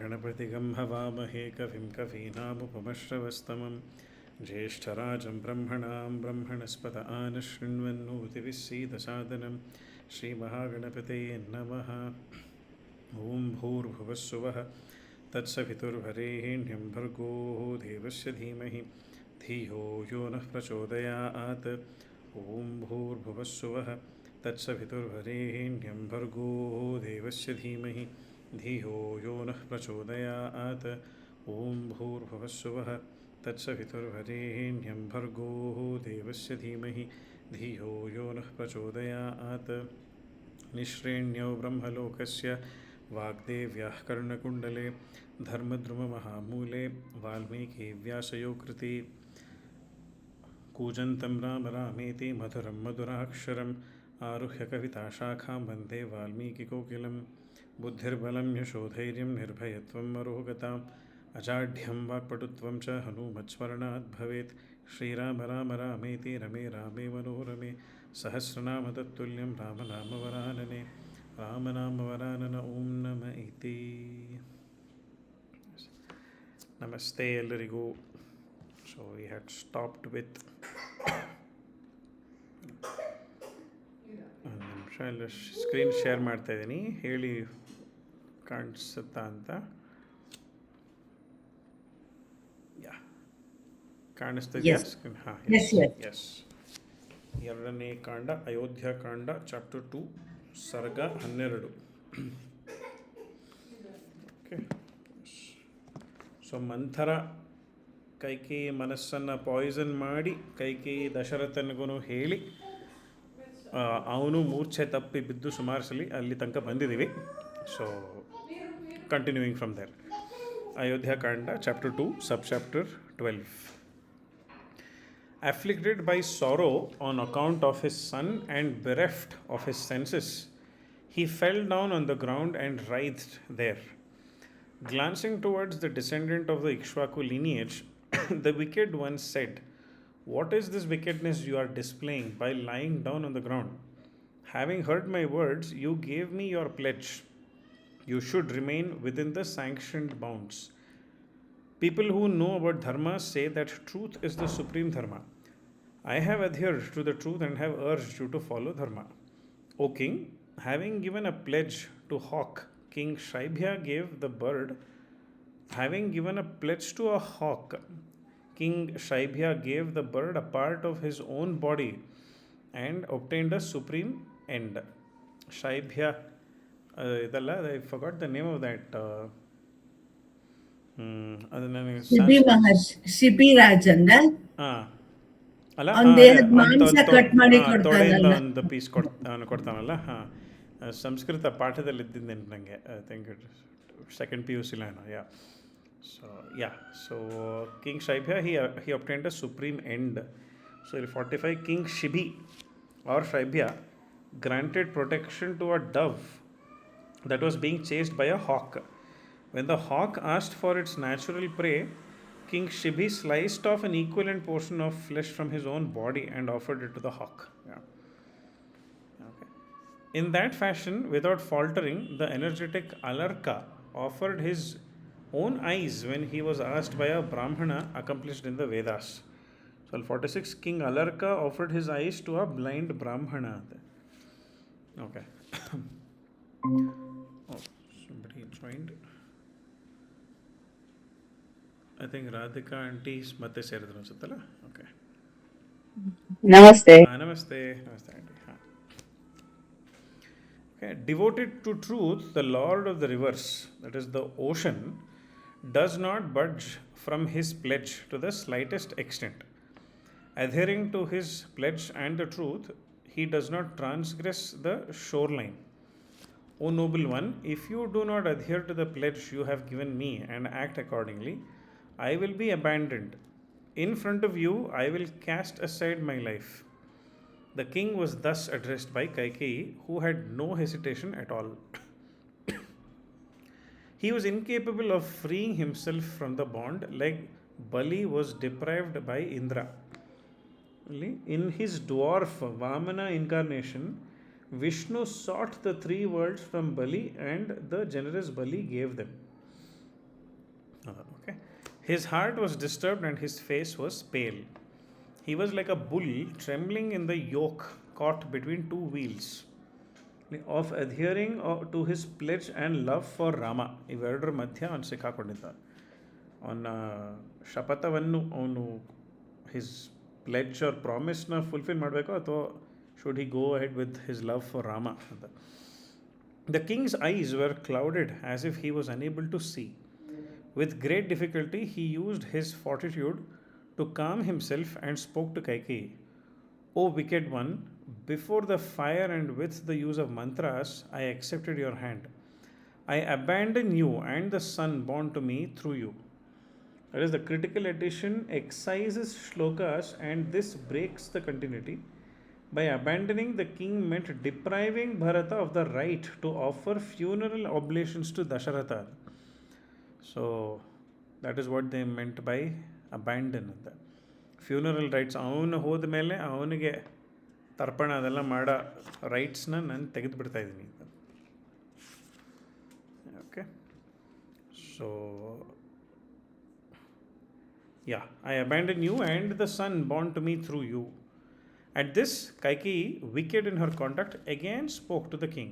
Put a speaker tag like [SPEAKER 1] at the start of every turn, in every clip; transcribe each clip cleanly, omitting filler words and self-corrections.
[SPEAKER 1] गणपतिगं हवामहे कविं कवीनामुपमश्रवस्तमं ज्येष्ठराजं ब्रह्मणां ब्रह्मणस्पत आनशृण्वन्नोतिविस्सीदसादनं श्रीमहागणपतये नमः। ॐ भूर्भुवस्सुवः तत्सवितुर्वरेण्यं भर्गो देवस्य धीमहि धियो यो नः प्रचोदयात्। ॐ भूर्भुवस्सुवः तत्सवितुर्वरेण्यं भर्गो देवस्य धीमहि धियो यो नः प्रचोदयात्। ॐ भूर्भुवस्सुवः तत्सवितुर्वरेण्यं भर्गो देवस्य धीमहि धियो यो नः प्रचोदयात्। निःश्रेण्यो ब्रह्मलोकस्य वाग्देव्याः कर्णकुण्डले धर्मद्रुममहामूले वाल्मीकिव्यासयो कृति कूजन्तं राम रामेति मधुरं मधुराक्षरम् आरुह्य कविताशाखां वन्दे वाल्मीकिकोकिलं। बुद्धिर्बलं यशोधैर्यं निर्भयत्वं मरोगताम् अजाढ्यं वाक्पटुत्वं च हनूमत्स्मरणात् भवेत्। श्रीराम राम रामेति रमे रामे मनोरमे सहस्रनाम तत्तुल्यं रामनामवरानने रामनामवरानन ॐ नम इति। नमस्ते ಎಲ್ಲರಿಗೂ. So we had stopped with ಒಂದು ನಿಮಿಷ ಎಲ್ಲ ಸ್ಕ್ರೀನ್ ಶೇರ್ ಮಾಡ್ತಾ ಇದ್ದೀನಿ, ಹೇಳಿ ಕಾಣಿಸುತ್ತಾ ಅಂತ. ಯಾ ಕಾಣಿಸ್ತಿದೆಯಾ ಸ್ಕ್ರೀನ್? ಹಾಂ, ಎಸ್. ಎರಡನೇ ಕಾಂಡ ಅಯೋಧ್ಯಾಕಾಂಡ ಚಾಪ್ಟರ್ 2 ಸರ್ಗ 12. ಓಕೆ. ಸೊ ಮಂಥರ ಕೈಕೇಯಿ ಮನಸ್ಸನ್ನು ಪಾಯ್ಸನ್ ಮಾಡಿ ಕೈಕೇಯಿ ದಶರಥನಿಗೂ ಹೇಳಿ ಅವನು ಮೂರ್ಛೆ ತಪ್ಪಿ ಬಿದ್ದು ಸುಮಾರು ಸಲ ಅಲ್ಲಿ ತನಕ ಬಂದಿದ್ದೀವಿ. So continuing from there. Ayodhyakanda chapter 2 sub chapter 12. Afflicted by sorrow on account of his son and bereft of his senses, he fell down on the ground and writhed there. Glancing towards the descendant of the Ikshvaku lineage, the wicked one said, "What is this wickedness you are displaying by lying down on the ground? Having heard my words, you gave me your pledge. You should remain within the sanctioned bounds. People who know about dharma say that truth is the supreme dharma. I have adhered to the truth and have urged you to follow dharma. O king, having given a pledge to hawk, King Shaibhya gave the bird. Having given a pledge to a hawk, King Shaibhya gave the bird a part of his own body and obtained a supreme end." Shaibhya, idalla, I forgot the name of that. ಅದು ನನಗೆ
[SPEAKER 2] ಶಿಬಿ ಮಹರ್ಷಿ, ಶಿಬಿ ರಾಜನ್ನ
[SPEAKER 1] ಅಲ್ಲ, ತೊಡೆಯಿಂದ ಒಂದು piece ಕೊಡ್ತಾನಲ್ಲ. ಹಾಂ, ಸಂಸ್ಕೃತ ಪಾಠದಲ್ಲಿದ್ದಿದ್ದೇನೆ ನನಗೆ. I think it second PUC line. Yeah. So King Shaibhya, he obtained a supreme end. So 45, King Shibi or Shaibhya granted protection to a dove that was being chased by a hawk. When the hawk asked for its natural prey, King Shibi sliced off an equivalent portion of flesh from his own body and offered it to the hawk. Yeah. Okay. In that fashion, without faltering, the energetic Alarka offered his own eyes when he was asked by a Brahmana accomplished in the Vedas. So 46, King Alarka offered his eyes to a blind Brahmana. Okay. Oh, somebody joined. I think Radhika auntie ಮತ್ತೆ ಸೇರಿದ್ರು ಅನ್ಸುತ್ತಲ್ಲ. Okay,
[SPEAKER 3] ನಮಸ್ತೆ.
[SPEAKER 1] ನಮಸ್ತೆ aunty. Okay. Devoted to truth, the lord of the rivers, that is the ocean, does not budge from his pledge to the slightest extent. Adhering to his pledge and the truth, he does not transgress the shoreline. O noble one, if you do not adhere to the pledge you have given me and act accordingly, I will be abandoned. In front of you, I will cast aside my life. The king was thus addressed by Kaikeyi, who had no hesitation at all. He was incapable of freeing himself from the bond, like Bali was deprived by Indra. In his dwarf Vamana incarnation, Vishnu sought the three worlds from Bali and the generous Bali gave them. Okay. His heart was disturbed and his face was pale. He was like a bull trembling in the yoke caught between two wheels of adhering to his pledge and love for Rama. ಇವೆರಡರ ಮಧ್ಯ ಅವನು ಸಿಕ್ಕಾಕೊಂಡಿದ್ದ. ಅವನ ಶಪಥವನ್ನು ಅವನು his pledge R ಪ್ರಾಮಿಸ್ನ fulfil ಮಾಡಬೇಕು ಅಥವಾ should he go ahead with his love for Rama ಅಂತ. The king's eyes were clouded as if he was unable to see. With great difficulty, he used his fortitude to calm himself and spoke to Kaikeyi. O wicked one, before the fire and with the use of mantras, I accepted your hand. I abandon you and the son born to me through you. That is, the critical edition excises shlokas and this breaks the continuity. By abandoning, the king meant depriving Bharata of the right to offer funeral oblations to Dasharatha. So, that is what they meant by abandon ಅಂತ. Funeral rights ಅವನು ಹೋದ ಮೇಲೆ ಅವನಿಗೆ ತರ್ಪಣ ಅದೆಲ್ಲ ಮಾಡೋ ರೈಟ್ಸ್ನ ನಾನು ತೆಗೆದುಬಿಡ್ತಾ ಇದ್ದೀನಿ ಅಂತ. Okay, so yeah, I abandon you and the son born to me through you. At this, Kaikeyi, wicked in her conduct, again spoke to the king.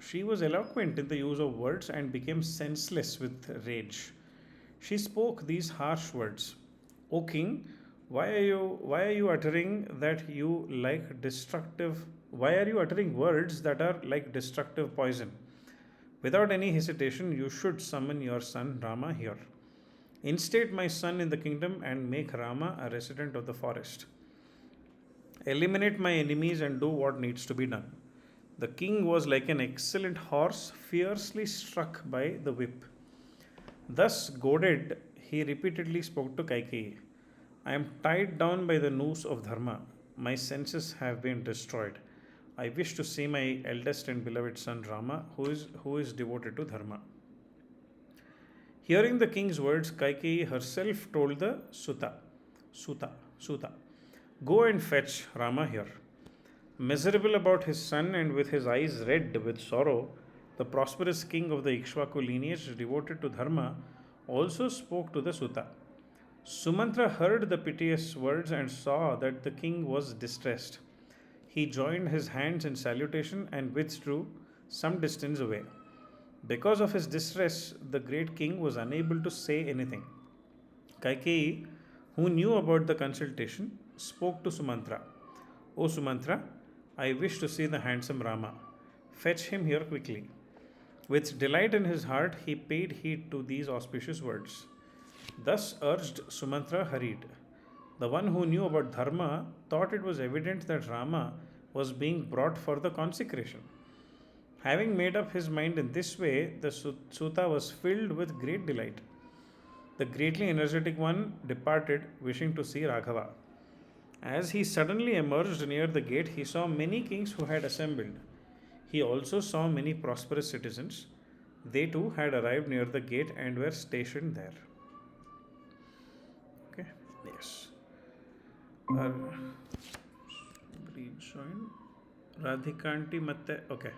[SPEAKER 1] She was eloquent in the use of words and became senseless with rage. She spoke these harsh words: O king, why are you uttering that you like destructive why are you uttering words that are like destructive poison? Without any hesitation, you should summon your son Rama here. Instate my son in the kingdom and make Rama a resident of the forest. Eliminate my enemies and do what needs to be done. The king was like an excellent horse fiercely struck by the whip. Thus goaded, he repeatedly spoke to Kaikeyi. I am tied down by the noose of dharma. My senses have been destroyed. I wish to see my eldest and beloved son Rama, who is devoted to dharma. Hearing the king's words, Kaikeyi herself told the Suta, go and fetch Rama here. Miserable about his son and with his eyes red with sorrow, the prosperous king of the Ikshvaku lineage devoted to dharma also spoke to the Suta. Sumantra heard the piteous words and saw that the king was distressed. He joined his hands in salutation and withdrew some distance away. Because of his distress, the great king was unable to say anything. Kaikeyi, who knew about the consultation, spoke to Sumantra. O Sumantra, I wish to see the handsome Rama. Fetch him here quickly. With delight in his heart, he paid heed to these auspicious words. Thus urged, Sumantra hurried. The one who knew about dharma thought it was evident that Rama was being brought for the consecration. Having made up his mind in this way, the Suta was filled with great delight. The greatly energetic one departed, wishing to see Raghava. As he suddenly emerged near the gate, he saw many kings who had assembled. He also saw many prosperous citizens. They too had arrived near the gate and were stationed there. Okay, yes. Somebody joined. Radhikanti ಮತ್ತೆ okay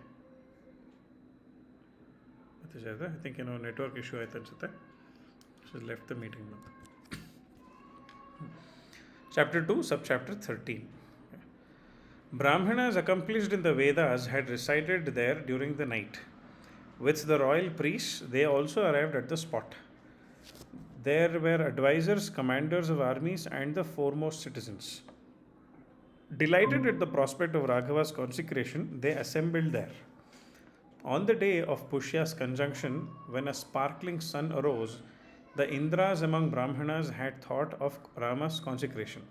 [SPEAKER 1] ಮತ್ತೆ ಜಾಯ್ತಾ I think ಏನೋ network issue ಆಯ್ತು ಅನ್ಸುತ್ತೆ. She left the meeting now. Chapter 2, Subchapter 13. Brahmanas accomplished in the Vedas had resided there during the night. With the royal priests, they also arrived at the spot. There were advisors, commanders of armies, and the foremost citizens. Delighted at the prospect of Raghava's consecration, they assembled there. On the day of Pushya's conjunction, when a sparkling sun arose, the Indras among Brahmanas had thought of Rama's consecration.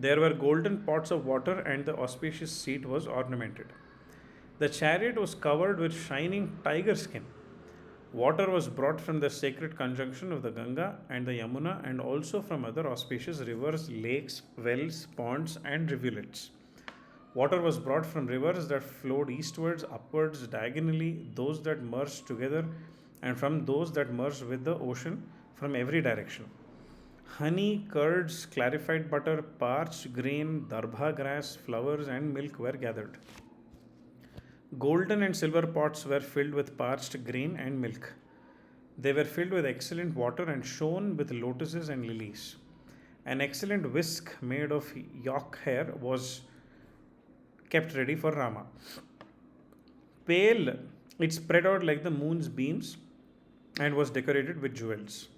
[SPEAKER 1] There were golden pots of water and the auspicious seat was ornamented. The chariot was covered with shining tiger skin. Water was brought from the sacred conjunction of the Ganga and the Yamuna and also from other auspicious rivers, lakes, wells, ponds and rivulets. Water was brought from rivers that flowed eastwards, upwards, diagonally, those that merged together, and from those that merged with the ocean from every direction. Honey, curds, clarified butter, parched grain, darbha grass, flowers, and milk were gathered. Golden and silver pots were filled with parched grain and milk. They were filled with excellent water and shone with lotuses and lilies. An excellent whisk made of yak hair was kept ready for Rama. Pale, it spread out like the moon's beams and was decorated with jewels.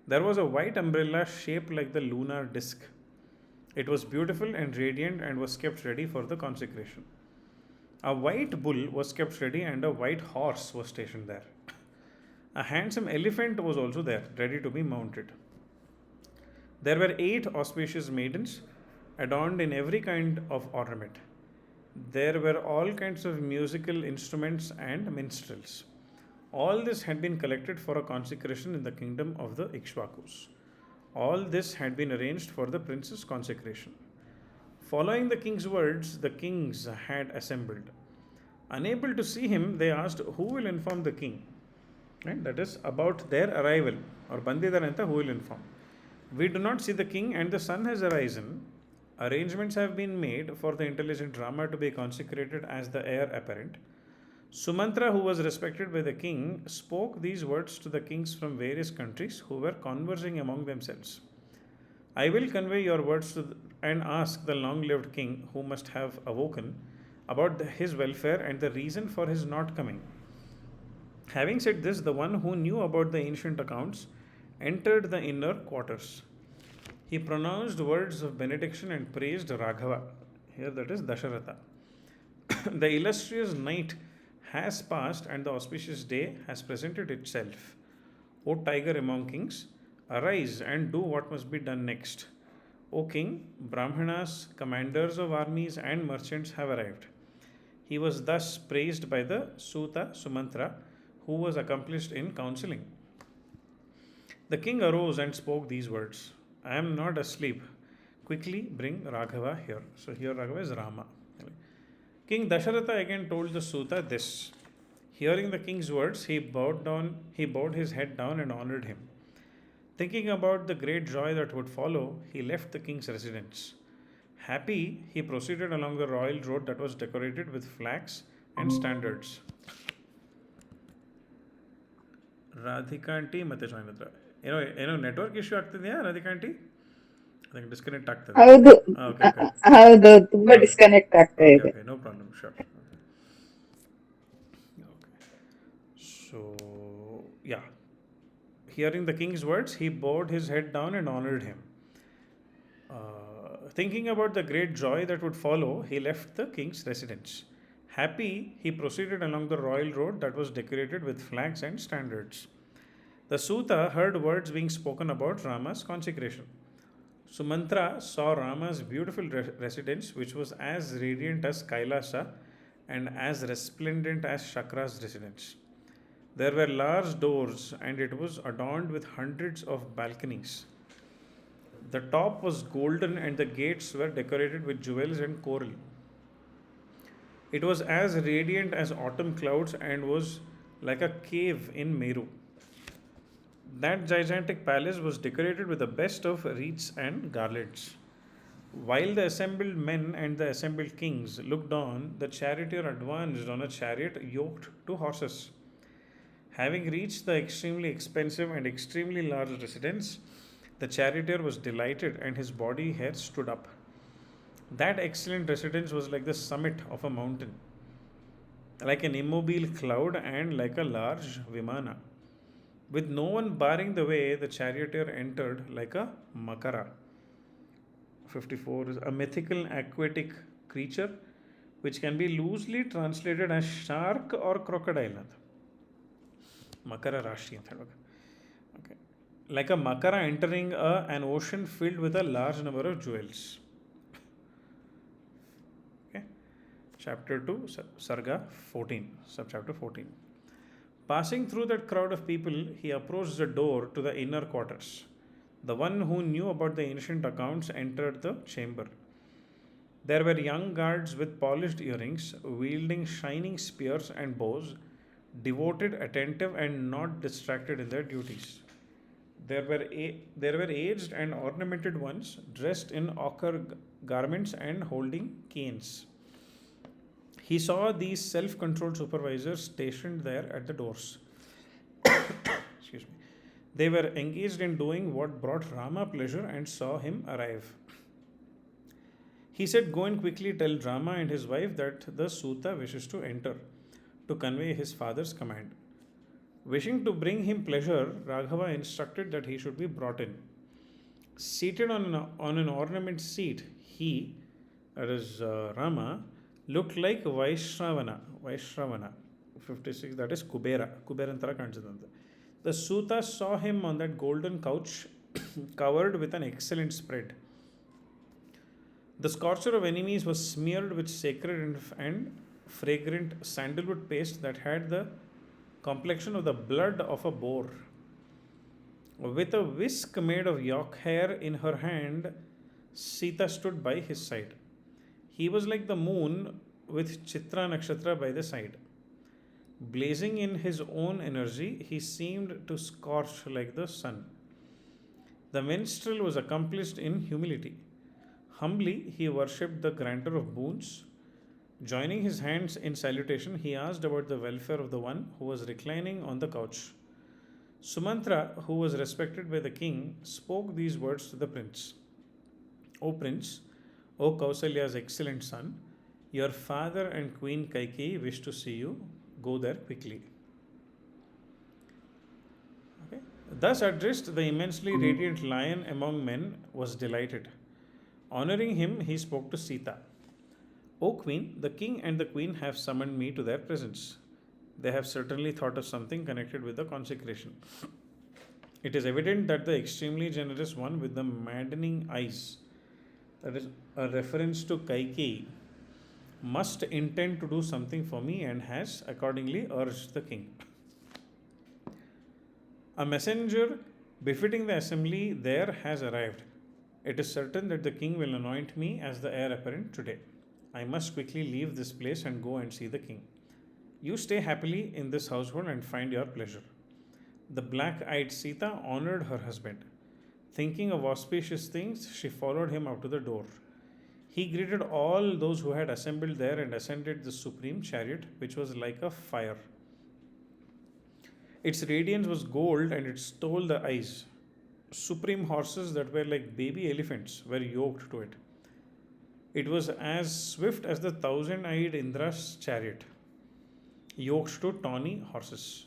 [SPEAKER 1] There was a white umbrella shaped like the lunar disk. It was beautiful and radiant and was kept ready for the consecration. A white bull was kept ready and a white horse was stationed there. A handsome elephant was also there, ready to be mounted. There were 8 auspicious maidens, adorned in every kind of ornament. There were all kinds of musical instruments and minstrels. All this had been collected for a consecration in the kingdom of the Ikshvakus. All this had been arranged for the prince's consecration. Following the king's words, the kings had assembled. Unable to see him, they asked, "Who will inform the king?" Right? That is about their arrival. Or Bandidaranta, who will inform. We do not see the king, and the sun has arisen. Arrangements have been made for the intelligent Rama to be consecrated as the heir apparent. Sumantra, who was respected by the king, spoke these words to the kings from various countries who were conversing among themselves. I will convey your words and ask the long lived king, who must have awoken, about his welfare and the reason for his not coming. Having said this, the one who knew about the ancient accounts entered the inner quarters. He pronounced words of benediction and praised Raghava. Here that is Dasharatha. The illustrious night has passed and the auspicious day has presented itself. O tiger among kings, arise and do what must be done next. O king, Brahmanas, commanders of armies, and merchants have arrived. He was thus praised by the Suta Sumantra, who was accomplished in counseling. The king arose and spoke these words: I am not asleep. Quickly bring Raghava here. So here Raghava is Rama. King Dasharatha again told the Suta this. Hearing the king's words, he bowed his head down and honored him. Thinking about the great joy that would follow, he left the king's residence. Happy, he proceeded along the royal road that was decorated with flags and standards. Radhika aunty ಮತ್ತೆ join ಹತ್ರ ಏನೋ network issue ಆಗ್ತಿದೆಯಾ Radhika aunty ಅದಕ್ಕೆ disconnect ಆಗ್ತದೆ
[SPEAKER 2] ಹೌದು
[SPEAKER 1] okay okay
[SPEAKER 2] ಹೌದು ತುಂಬಾ
[SPEAKER 1] okay
[SPEAKER 2] disconnect ಆಗ್ತಾ
[SPEAKER 1] ಓಕೆ
[SPEAKER 2] ಇದೆ.
[SPEAKER 1] Okay no problem sure okay so yeah hearing the king's words he bowed his head down and honored him. Thinking about the great joy that would follow, he left the king's residence. Happy, he proceeded along the royal road that was decorated with flags and standards. The Suta heard words being spoken about Rama's consecration. Sumantra saw Rama's beautiful residence, which was as radiant as Kailasa and as resplendent as Shakra's residence. There were large doors, and it was adorned with hundreds of balconies. The top was golden, and the gates were decorated with jewels and coral. It was as radiant as autumn clouds and was like a cave in Meru. That gigantic palace was decorated with the best of wreaths and garlands. While the assembled men and the assembled kings looked on, the charioteer advanced on a chariot yoked to horses. Having reached the extremely expensive and extremely large residence, the charioteer was delighted and his body hair stood up. That excellent residence was like the summit of a mountain, like an immobile cloud and like a large vimana. With no one barring the way, the charioteer entered like a makara. 54 is a mythical aquatic creature which can be loosely translated as shark or crocodile. Makara Rashi ಅಂತ ಹೇಳ್ಬೇಕು. Okay. Like a makara entering an ocean filled with a large number of jewels. Okay. Chapter 2, Sarga 14, subchapter 14. Passing through that crowd of people, he approached the door to the inner quarters. The one who knew about the ancient accounts entered the chamber. There were young guards with polished earrings, wielding shining spears and bows, devoted, attentive, and not distracted in their duties. There were aged and ornamented ones, dressed in ochre garments and holding canes. He saw these self controlled supervisors stationed there at the doors. Excuse excuse me. They were engaged in doing what brought Rama pleasure and saw him arrive. He said, "Go and quickly tell Rama and his wife that the Suta wishes to enter to convey his father's command." Wishing to bring him pleasure, Raghava instructed that he should be brought in. Seated on an ornament seat, he, that is Rama, looked like Vaishravana, 56, that is Kubera. Kuberantara Kanchadanta. The Suta saw him on that golden couch covered with an excellent spread. The scorcher of enemies was smeared with sacred and fragrant sandalwood paste that had the complexion of the blood of a boar. With a whisk made of yak hair in her hand, Sita stood by his side. He was like the moon with Chitra Nakshatra by the side. Blazing in his own energy, he seemed to scorch like the sun. The minstrel was accomplished in humility. Humbly, he worshipped the granter of boons. Joining his hands in salutation, he asked about the welfare of the one who was reclining on the couch. Sumantra, who was respected by the king, spoke these words to the prince. O prince, O Kausalya's excellent son, your father and Queen Kaikeyi wish to see you. Go there quickly. Okay. Thus addressed, the immensely radiant lion among men was delighted. Honoring him, he spoke to Sita. O queen, the king and the queen have summoned me to their presence. They have certainly thought of something connected with the consecration. It is evident that the extremely generous one with the maddening eyes, that is a reference to Kaikeyi, must intend to do something for me and has accordingly urged the king. A messenger befitting the assembly there has arrived. It is certain that the king will anoint me as the heir apparent today. I must quickly leave this place and go and see the king. You stay happily in this household and find your pleasure. The black eyed Sita honored her husband. Thinking of auspicious things, she followed him out to the door. He greeted all those who had assembled there and ascended the supreme chariot, which was like a fire. Its radiance was gold and it stole the eyes. Supreme horses that were like baby elephants were yoked to it. It was as swift as the thousand-eyed Indra's chariot, yoked to tawny horses.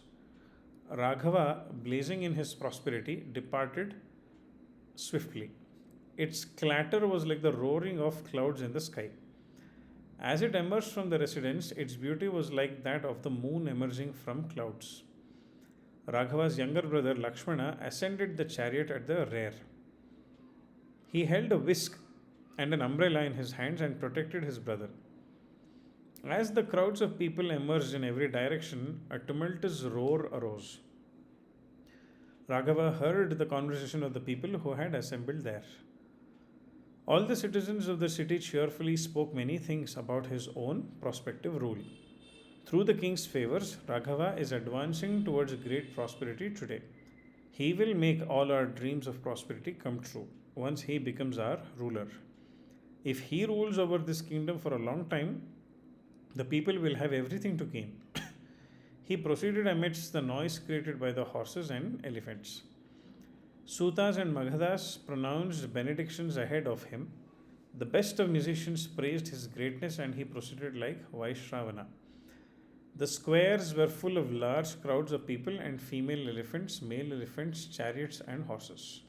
[SPEAKER 1] Raghava, blazing in his prosperity, departed swiftly. Its clatter was like the roaring of clouds in the sky. As it emerged from the residence, its beauty was like that of the moon emerging from clouds. Raghava's younger brother Lakshmana ascended the chariot at the rear. He held a whisk and an umbrella in his hands and protected his brother. As the crowds of people emerged in every direction, a tumultuous roar arose. Raghava heard the conversation of the people who had assembled there. All the citizens of the city cheerfully spoke many things about his own prospective rule. Through the king's favors, Raghava is advancing towards great prosperity today. He will make all our dreams of prosperity come true once he becomes our ruler. If he rules over this kingdom for a long time, the people will have everything to gain. He proceeded amidst the noise created by the horses and elephants. Sutas and Magadhas pronounced benedictions ahead of him. The best of musicians praised his greatness and he proceeded like Vaishravana. The squares were full of large crowds of people and female elephants, male elephants, chariots, and horses.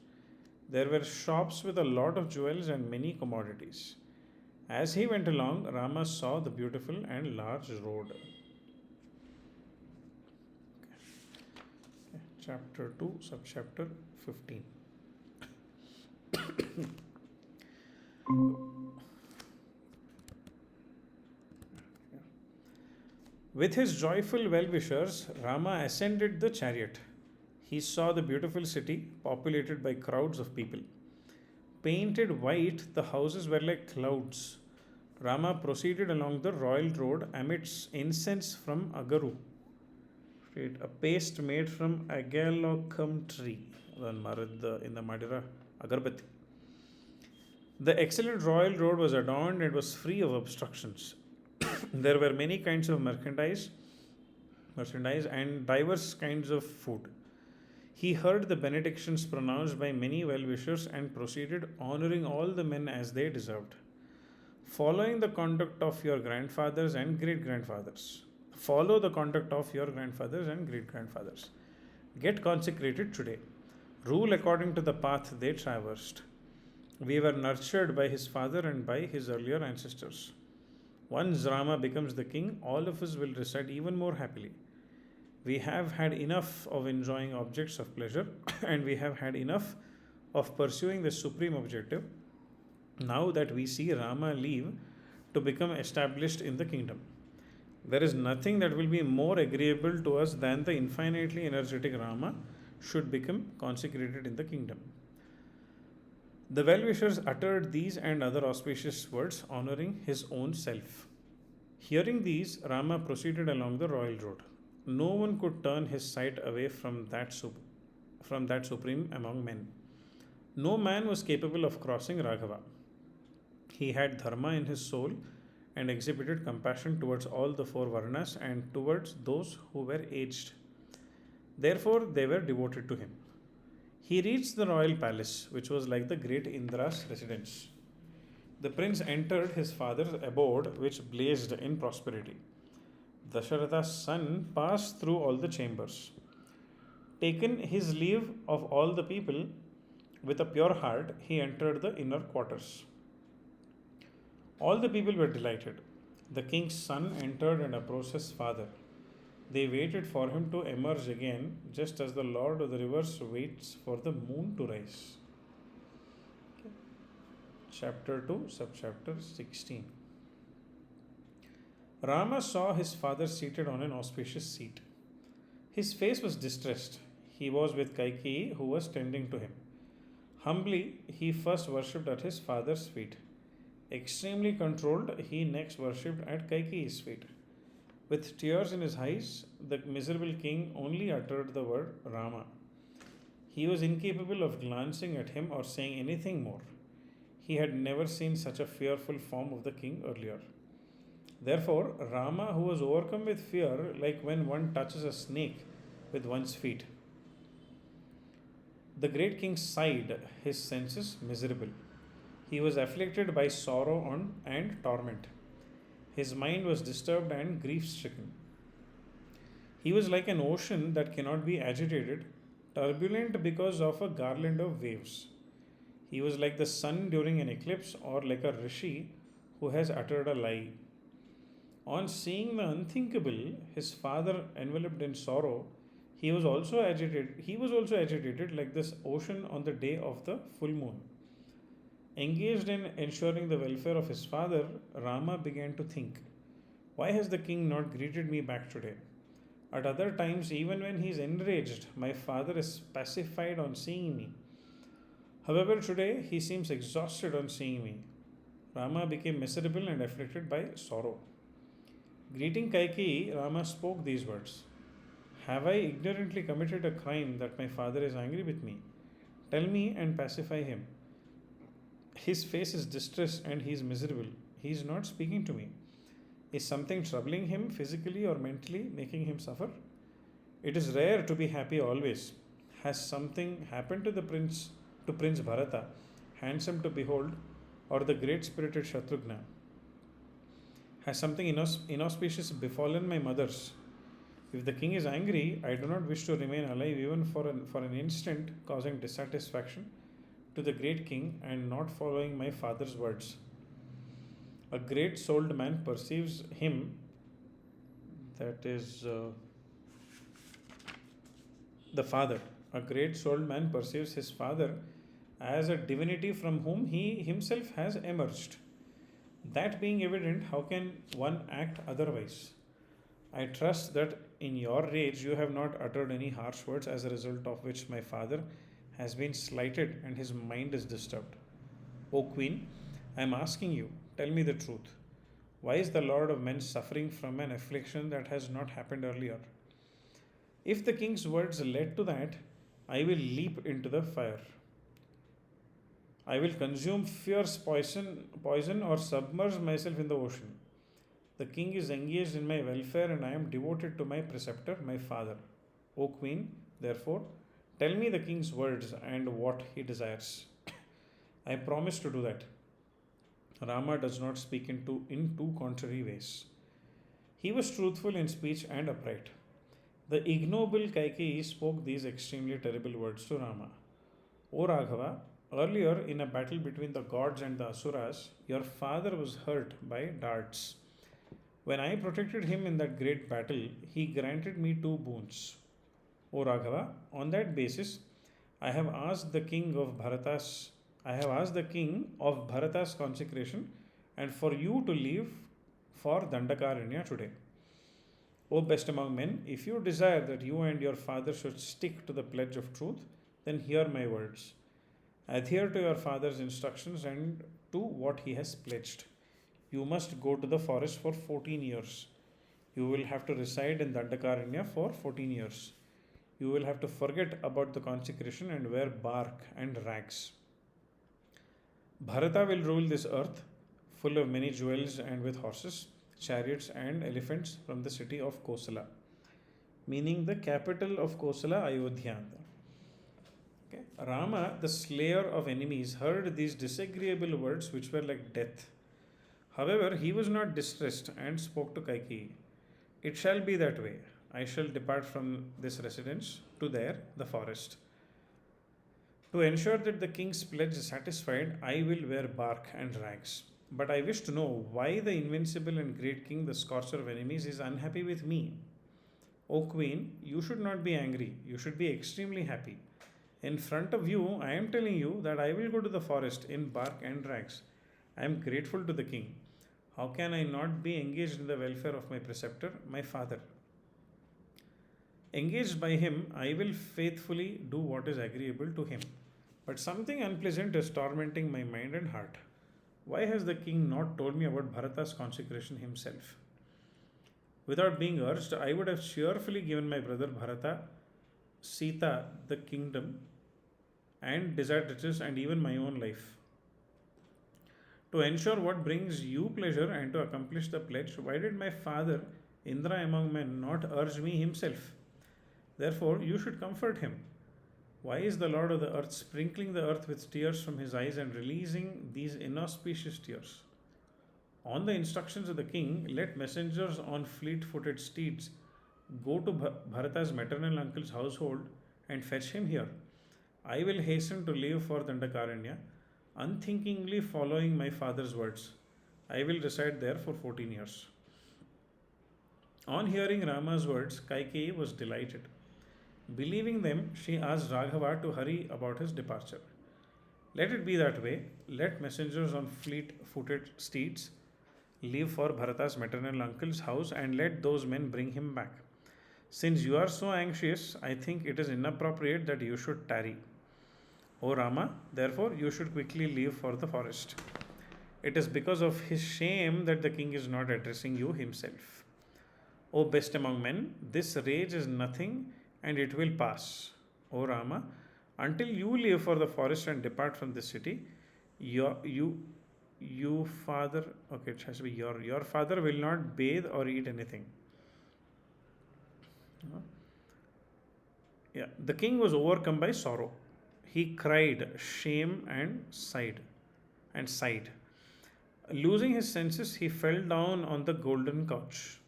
[SPEAKER 1] There were shops with a lot of jewels and many commodities. As he went along, Rama saw the beautiful and large road. Okay. Chapter 2, subchapter 15. With his joyful well wishers, Rama ascended the chariot. He saw the beautiful city populated by crowds of people. Painted white, the houses were like clouds. Rama proceeded along the royal road amidst incense from agaru, a paste made from agalocum tree. In the Madira agarbatti. The excellent royal road was adorned and was free of obstructions. There were many kinds of merchandise and diverse kinds of food. He heard the benedictions pronounced by many well wishers and proceeded, honoring all the men as they deserved. Following the conduct of your grandfathers and great grandfathers. Follow the conduct of your grandfathers and great grandfathers. Get consecrated today. Rule according to the path they traversed. We were nurtured by his father and by his earlier ancestors. Once Rama becomes the king, all of us will reside even more happily. We have had enough of enjoying objects of pleasure and we have had enough of pursuing the supreme objective now that we see Rama leave to become established in the kingdom. There is nothing that will be more agreeable to us than the infinitely energetic Rama should become consecrated in the kingdom. The well wishers uttered these and other auspicious words honoring his own self. Hearing these, Rama proceeded along the royal road. No one could turn his sight away from that supreme among men. No man was capable of crossing Raghava. He had dharma in his soul and exhibited compassion towards all the four varnas and towards those who were aged. Therefore, they were devoted to him. He reached the royal palace, which was like the great Indra's residence. The prince entered his father's abode, which blazed in prosperity. Dasharatha's son passed through all the chambers. Taken his leave of all the people, with a pure heart, he entered the inner quarters. All the people were delighted. The king's son entered and approached his father. They waited for him to emerge again, just as the Lord of the rivers waits for the moon to rise. Okay. Chapter 2, subchapter 16. Rama saw his father seated on an auspicious seat. His face was distressed. He was with Kaikeyi, who was tending to him. Humbly, he first worshipped at his father's feet. Extremely controlled, he next worshipped at Kaikeyi's feet. With tears in his eyes, the miserable king only uttered the word Rama. He was incapable of glancing at him or saying anything more. He had never seen such a fearful form of the king earlier. Therefore, Rama, who was overcome with fear, like when one touches a snake with one's feet. The great king sighed, his senses miserable. He was afflicted by sorrow and torment. His mind was disturbed and grief stricken. He was like an ocean that cannot be agitated, turbulent because of a garland of waves. He was like the sun during an eclipse or like a rishi who has uttered a lie. On seeing the unthinkable, his father enveloped in sorrow, he was also agitated. He was also agitated like this ocean on the day of the full moon. Engaged in ensuring the welfare of his father, Rama began to think, why has the king not greeted me back today? At other times, even when he is enraged, my father is pacified on seeing me. However, today he seems exhausted on seeing me. Rama became miserable and afflicted by sorrow. Greeting Kaikeyi, Rama spoke these words: have I ignorantly committed a crime that my father is angry with me? Tell me and pacify him. His face is distressed and he is miserable. He is not speaking to me. Is something troubling him physically or mentally, making him suffer? It is rare to be happy always. Has something happened to Prince Bharata, handsome to behold, or the great spirited Shatrughna? Has something inauspicious befallen my mothers? If the king is angry, I do not wish to remain alive even for an instant, causing dissatisfaction to the great king and not following my father's words. A great souled man perceives him, that is the father. A great souled man perceives his father as a divinity from whom he himself has emerged. That being evident, how can one act otherwise? I trust that in your rage you have not uttered any harsh words, as a result of which my father has been slighted and his mind is disturbed. O Queen, I am asking you, tell me the truth. Why is the Lord of men suffering from an affliction that has not happened earlier? If the king's words led to that, I will leap into the fire. I will consume fierce poison or submerge myself in the ocean. The king is engaged in my welfare and I am devoted to my preceptor, my father. O Queen, therefore, Tell me the king's words and what he desires. I promise to do that. Rama does not speak in two contrary ways. He was truthful in speech and upright. The ignoble Kaikeyi spoke these extremely terrible words to Rama. O Raghava, earlier in a battle between the gods and the asuras, your father was hurt by darts. When I protected him in that great battle, he granted me two boons. O Raghava, on that basis, I have asked the king of Bharata's I have asked the king of Bharata's consecration and for you to leave for Dandakaranya today. O best among men, if you desire that you and your father should stick to the pledge of truth, then hear my words. Adhere to your father's instructions and to what he has pledged. You must go to the forest for 14 years. You will have to reside in Dandakaranya for 14 years. You will have to forget about the consecration and wear bark and rags. Bharata will rule this earth, full of many jewels and with horses, chariots, and elephants from the city of Kosala, meaning the capital of Kosala, Ayodhya. Okay. Rama, the slayer of enemies, heard these disagreeable words which were like death. However, he was not distressed and spoke to Kaikeyi. It shall be that way. I shall depart from this residence to there, the forest. To ensure that the king's pledge is satisfied, I will wear bark and rags. But I wish to know why the invincible and great king, the scorcher of enemies, is unhappy with me. O queen, you should not be angry. You should be extremely happy. In front of you, I am telling you that I will go to the forest in bark and rags. I am grateful to the king. How can I not be engaged in the welfare of my preceptor, my father? Engaged by him, I will faithfully do what is agreeable to him. But something unpleasant is tormenting my mind and heart. Why has the king not told me about Bharata's consecration himself? Without being urged, I would have cheerfully given my brother Bharata, Sita, the kingdom, and desired riches and even my own life. To ensure what brings you pleasure and to accomplish the pledge, why did my father, Indra among men, not urge me himself? Therefore, you should comfort him. Why is the Lord of the earth sprinkling the earth with tears from his eyes and releasing these inauspicious tears? On the instructions of the king, let messengers on fleet footed steeds go to Bharata's maternal uncle's household and fetch him here. I will hasten to leave for Dandakaranya, unthinkingly following my father's words. I will reside there for 14 years. On hearing Rama's words, Kaikeyi was delighted. Believing them, she asked Raghava to hurry about his departure. Let it be that way. Let messengers on fleet footed steeds leave for Bharata's maternal uncle's house and let those men bring him back. Since you are so anxious, I think it is inappropriate that you should tarry. O Rama, therefore, you should quickly leave for the forest. It is because of his shame that the king is not addressing you himself. O best among men, this rage is nothing and it will pass. O Rama, until you leave for the forest and depart from this city, you father, okay, it has to be your father will not bathe or eat anything. Yeah, the king was overcome by sorrow. He cried, shame, and sighed. Losing his senses, he fell down on the golden couch.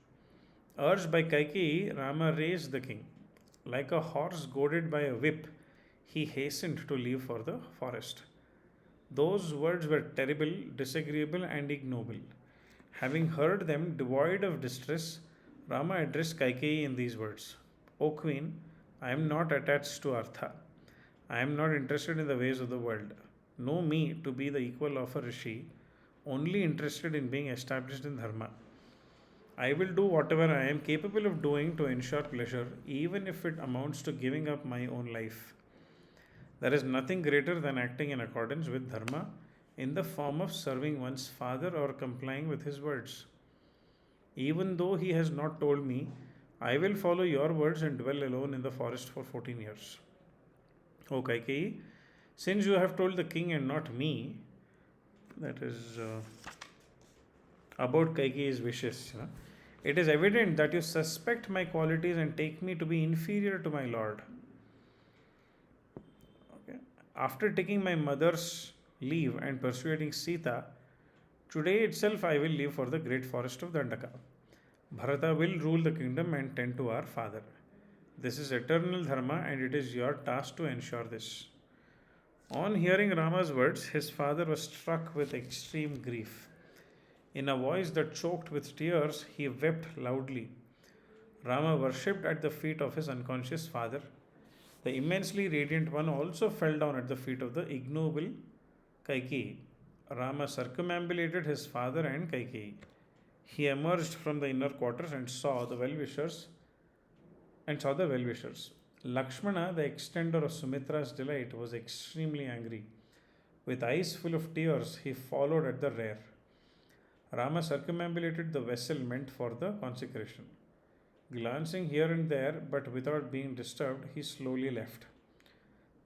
[SPEAKER 1] Urged by Kaikeyi, Rama raised the king. Like a horse goaded by a whip, he hastened to leave for the forest. Those words were terrible, disagreeable, and ignoble. Having heard them, devoid of distress, Rama addressed Kaikeyi in these words: O queen, I am not attached to Artha. I am not interested in the ways of the world. Know me to be the equal of a rishi, only interested in being established in Dharma. I will do whatever I am capable of doing to ensure pleasure, even if it amounts to giving up my own life. There is nothing greater than acting in accordance with Dharma in the form of serving one's father or complying with his words. Even though he has not told me, I will follow your words and dwell alone in the forest for 14 years. O Kaikeyi, since you have told the king and not me, that is about Kaikeyi's wishes, it is evident that you suspect my qualities and take me to be inferior to my lord. After taking my mother's leave and persuading Sita, today itself I will leave for the great forest of Dandaka. Bharata will rule the kingdom and tend to our father. This is eternal dharma and it is your task to ensure this. On hearing Rama's words, his father was struck with extreme grief. In a voice that choked with tears, he wept loudly. Rama worshipped at the feet of his unconscious father. The immensely radiant one also fell down at the feet of the ignoble Kaikeyi. Rama circumambulated his father and Kaikeyi. He emerged from the inner quarters and saw the well-wishers. Lakshmana, the extender of Sumitra's delight, was extremely angry. With eyes full of tears, he followed at the rear. Rama circumambulated the vessel meant for the consecration. Glancing here and there, but without being disturbed, he slowly left.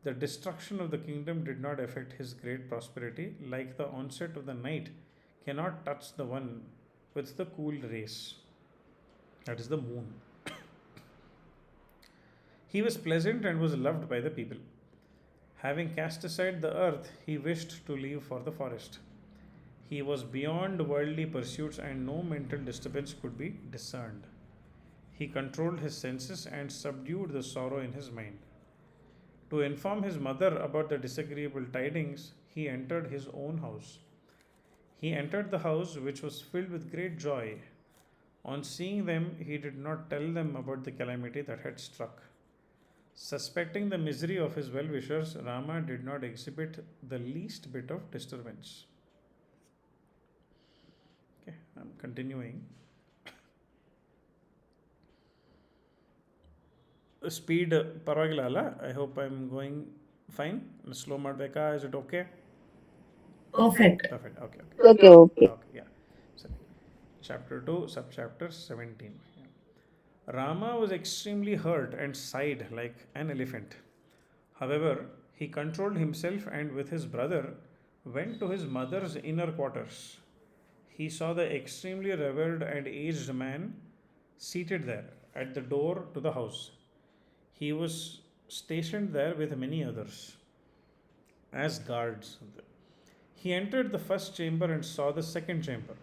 [SPEAKER 1] The destruction of the kingdom did not affect his great prosperity, like the onset of the night cannot touch the one with the cool rays. That is the moon. He was pleasant and was loved by the people. Having cast aside the earth, he wished to leave for the forest. He was beyond worldly pursuits and no mental disturbance could be discerned. He controlled his senses and subdued the sorrow in his mind. To inform his mother about the disagreeable tidings, he entered his own house. He entered the house, which was filled with great joy. On seeing them, he did not tell them about the calamity that had struck. Suspecting the misery of his well wishers, Rama did not exhibit the least bit of disturbance. Okay, I'm continuing. Speed ಪರವಾಗಿಲ್ಲ ಅಲ್ಲ I hope I am going fine slow ಮಾಡಬೇಕಾ is it okay
[SPEAKER 2] Perfect.
[SPEAKER 1] Perfect okay okay
[SPEAKER 3] Okay, okay.
[SPEAKER 1] Okay yeah ಸರಿ chapter 2 sub chapter 17 Rama was extremely hurt and sighed like an elephant. However, he controlled himself and with his brother went to his mother's inner quarters. He saw the extremely revered and aged man seated there at the door to the house. He was stationed there with many others as guards. He entered the first chamber and saw the second chamber.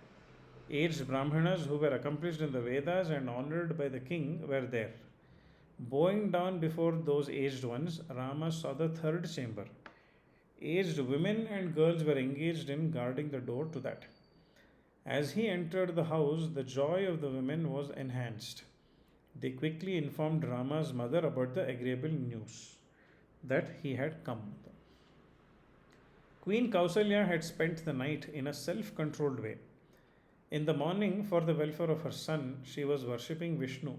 [SPEAKER 1] Aged Brahmanas who were accomplished in the Vedas and honored by the king were there. Bowing down before those aged ones, Rama saw the third chamber. Aged women and girls were engaged in guarding the door to that. As he entered the house, the joy of the women was enhanced. They quickly informed Rama's mother about the agreeable news that he had come. Queen Kausalya had spent the night in a self controlled way. In the morning, for the welfare of her son, she was worshipping Vishnu.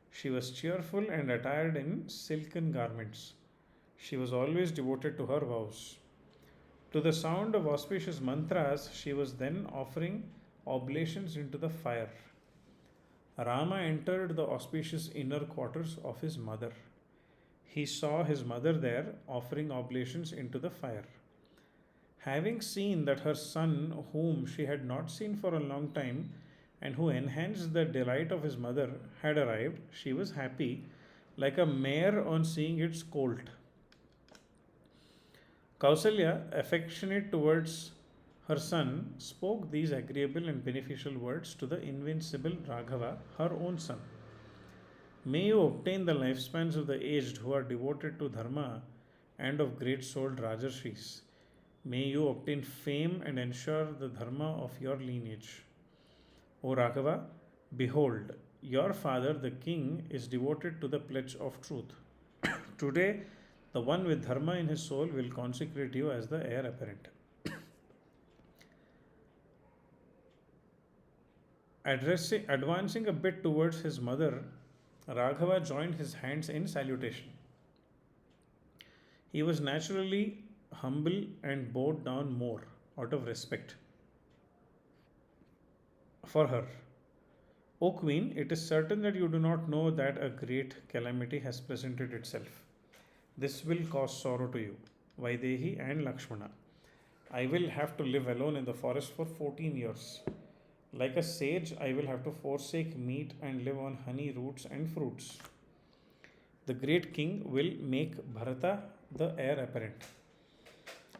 [SPEAKER 1] She was cheerful and attired in silken garments. She was always devoted to her vows. To the sound of auspicious mantras, she was then offering oblations into the fire. Rama entered the auspicious inner quarters of his mother. He saw his mother there offering oblations into the fire. Having seen that her son, whom she had not seen for a long time and who enhanced the delight of his mother, had arrived, she was happy like a mare on seeing its colt. Kausalya, affectionate towards her son, spoke these agreeable and beneficial words to the invincible Raghava, her own son. May you obtain the lifespans of the aged who are devoted to dharma and of great souled Rajarshis. May you obtain fame and ensure the dharma of your lineage. O Raghava, behold, your father, the king, is devoted to the pledge of truth. Today, the one with dharma in his soul will consecrate you as the heir apparent. Advancing a bit towards his mother, Raghava joined his hands in salutation. He was naturally humble and bowed down more out of respect for her. O Queen, it is certain that you do not know that a great calamity has presented itself. This will cause sorrow to you, Vaidehi and Lakshmana. I will have to live alone in the forest for 14 years. Like a sage, I will have to forsake meat and live on honey, roots, and fruits. The great king will make Bharata the heir apparent.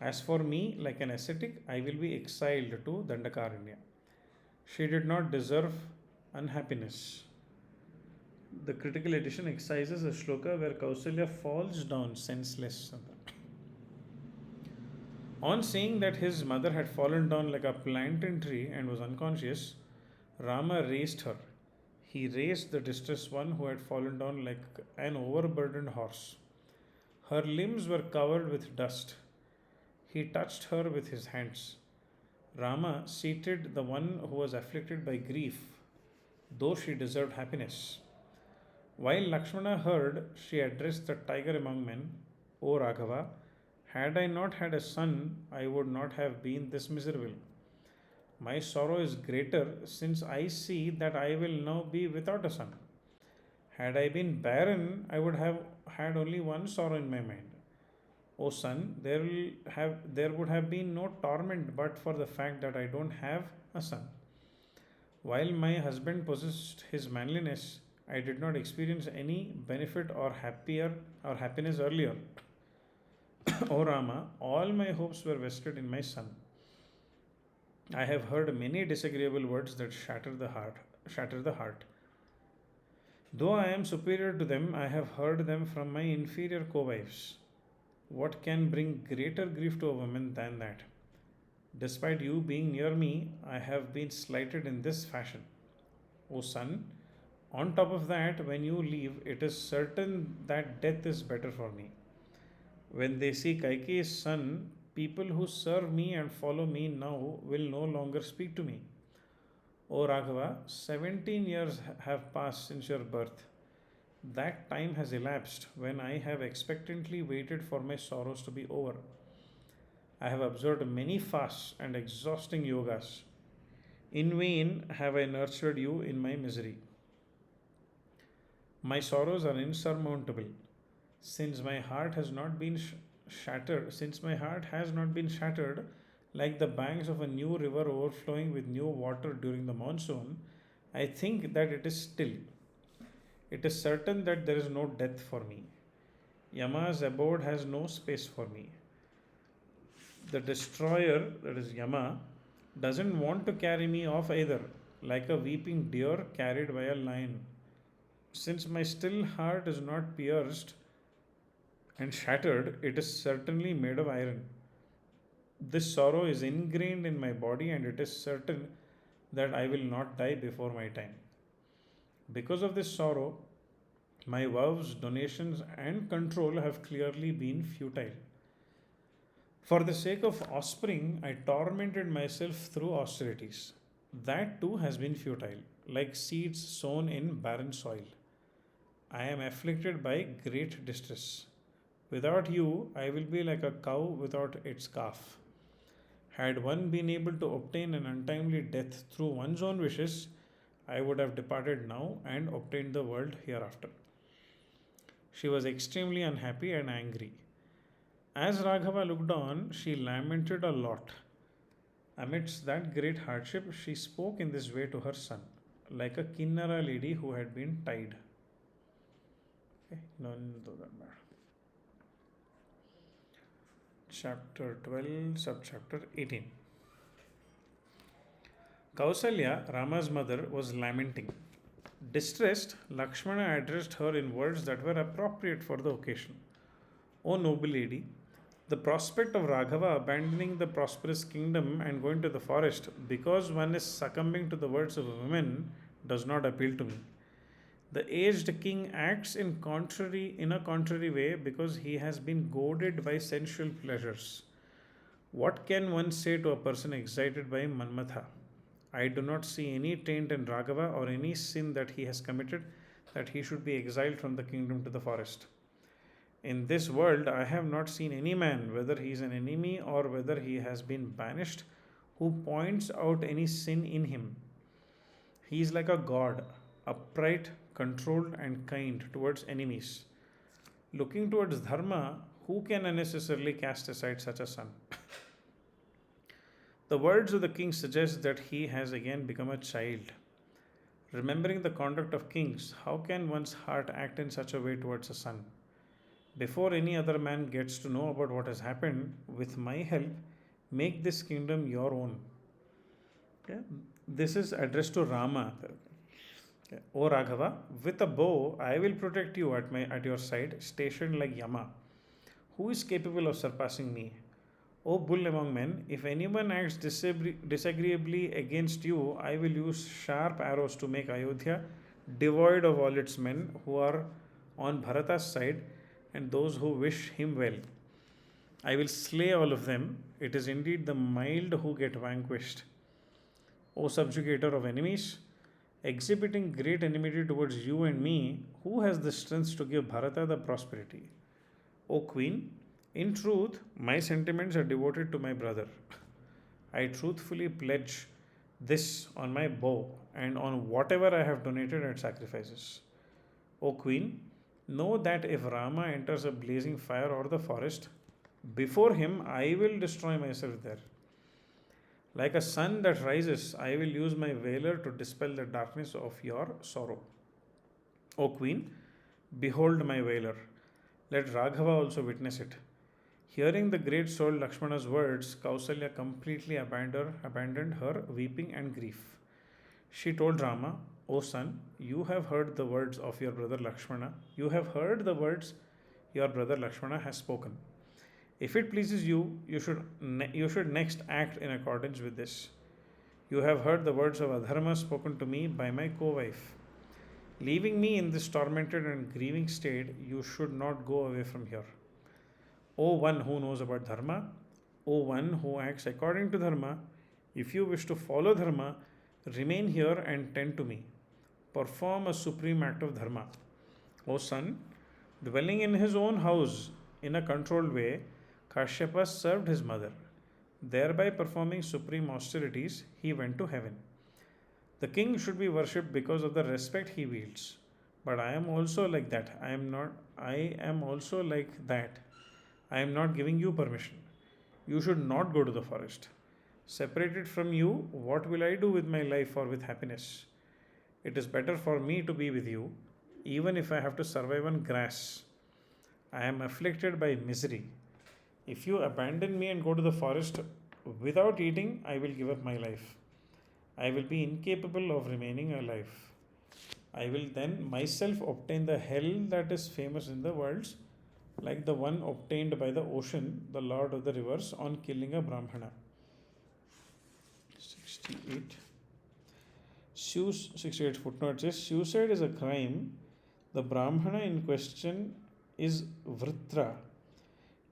[SPEAKER 1] As for me, like an ascetic, I will be exiled to Dandakaranya. She did not deserve unhappiness. The critical edition excises a shloka where Kausalya falls down senseless. On seeing that his mother had fallen down like a plantain tree and was unconscious, Rama raised her. He raised the distressed one who had fallen down like an overburdened horse. Her limbs were covered with dust. He touched her with his hands. Rama seated the one who was afflicted by grief, though she deserved happiness. While Lakshmana heard, she addressed the tiger among men, O Raghava, had I not had a son, I would not have been this miserable. My sorrow is greater since I see that I will now be without a son. Had I been barren, I would have had only one sorrow in my mind. O son, there would have been no torment but for the fact that I don't have a son. While my husband possessed his manliness, I did not experience any benefit or happiness earlier. O Rama, all my hopes were vested in my son. I have heard many disagreeable words that shatter the heart. Though I am superior to them, I have heard them from my inferior co-wives. What can bring greater grief to a woman than that? Despite you being near me, I have been slighted in this fashion. O son, on top of that, when you leave, it is certain that death is better for me. When they see Kaikeyi's son, people who serve me and follow me now will no longer speak to me. O Raghava, 17 years have passed since your birth. That time has elapsed when I have expectantly waited for my sorrows to be over. I have observed many fasts and exhausting yogas. In vain have I nurtured you in my misery. My sorrows are insurmountable. Since my heart has not been since my heart has not been shattered like the banks of a new river overflowing with new water during the monsoon, I think that it is still. It is certain that there is no death for me. Yama's abode has no space for me. The destroyer, that is Yama, doesn't want to carry me off either, like a weeping deer carried by a lion. Since my still heart is not pierced and shattered, it is certainly made of iron. This sorrow is ingrained in my body, and it is certain that I will not die before my time. Because of this sorrow, my vows, donations, and control have clearly been futile. For the sake of offspring, I tormented myself through austerities. That too has been futile, like seeds sown in barren soil. I am afflicted by great distress. Without you, I will be like a cow without its calf. Had one been able to obtain an untimely death through one's own wishes, I would have departed now and obtained the world hereafter. She was extremely unhappy and angry. As Raghava looked on, she lamented a lot. Amidst that great hardship, she spoke in this way to her son, like a Kinnara lady who had been tied. Okay, Chapter 12, subchapter 18. Kausalya, Rama's mother, was lamenting. Distressed, Lakshmana addressed her in words that were appropriate for the occasion. O noble lady, the prospect of Raghava abandoning the prosperous kingdom and going to the forest because one is succumbing to the words of a woman does not appeal to me. The aged king acts in a contrary way because he has been goaded by sensual pleasures. What can one say to a person excited by Manmatha? I do not see any taint in Raghava or any sin that he has committed that he should be exiled from the kingdom to the forest. In this world, I have not seen any man, whether he is an enemy or whether he has been banished, who points out any sin in him. He is like a god, upright, controlled, and kind towards enemies. Looking towards Dharma, who can unnecessarily cast aside such a son? The words of the king suggest that he has again become a child. Remembering the conduct of kings, how can one's heart act in such a way towards a son? Before any other man gets to know about what has happened, with my help, make this kingdom your own. Okay? This is addressed to Rama. Okay. O Raghava, with a bow, I will protect you at your side, stationed like Yama. Who is capable of surpassing me? O bull among men, if anyone acts disagreeably against you, I will use sharp arrows to make Ayodhya devoid of all its men who are on Bharata's side and those who wish him well. I will slay all of them. It is indeed the mild who get vanquished. O subjugator of enemies, exhibiting great enmity towards you and me, who has the strength to give Bharata the prosperity? O Queen, in truth, my sentiments are devoted to my brother. I truthfully pledge this on my bow and on whatever I have donated at sacrifices. O Queen, know that if Rama enters a blazing fire or the forest, before him I will destroy myself there. Like a sun that rises, I will use my valor to dispel the darkness of your sorrow. O Queen, behold my valor. Let Raghava also witness it. Hearing the great soul Lakshmana's words, Kausalya completely abandoned her weeping and grief. She told Rama, O son, you have heard the words of your brother Lakshmana. You have heard the words your brother Lakshmana has spoken. If it pleases you, you should next act in accordance with this. You have heard the words of Adharma spoken to me by my co wife. Leaving me in this tormented and grieving state, you should not go away from here. O one who knows about Dharma, O one who acts according to Dharma, if you wish to follow Dharma, remain here and tend to me. Perform a supreme act of Dharma. O son, dwelling in his own house in a controlled way, Kashyapa served his mother. Thereby performing supreme austerities, he went to heaven. The king should be worshipped because of the respect he wields. But I am also like that. I am also like that. I am not giving you permission. You should not go to the forest. Separated from you, what will I do with my life or with happiness? It is better for me to be with you, even if I have to survive on grass. I am afflicted by misery. If you abandon me and go to the forest without eating, I will give up my life. I will be incapable of remaining alive. I will then myself obtain the hell that is famous in the worlds, like the one obtained by the ocean, the lord of the rivers, on killing a Brahmana. 68. 68 footnote says suicide is a crime. The Brahmana in question is Vritra.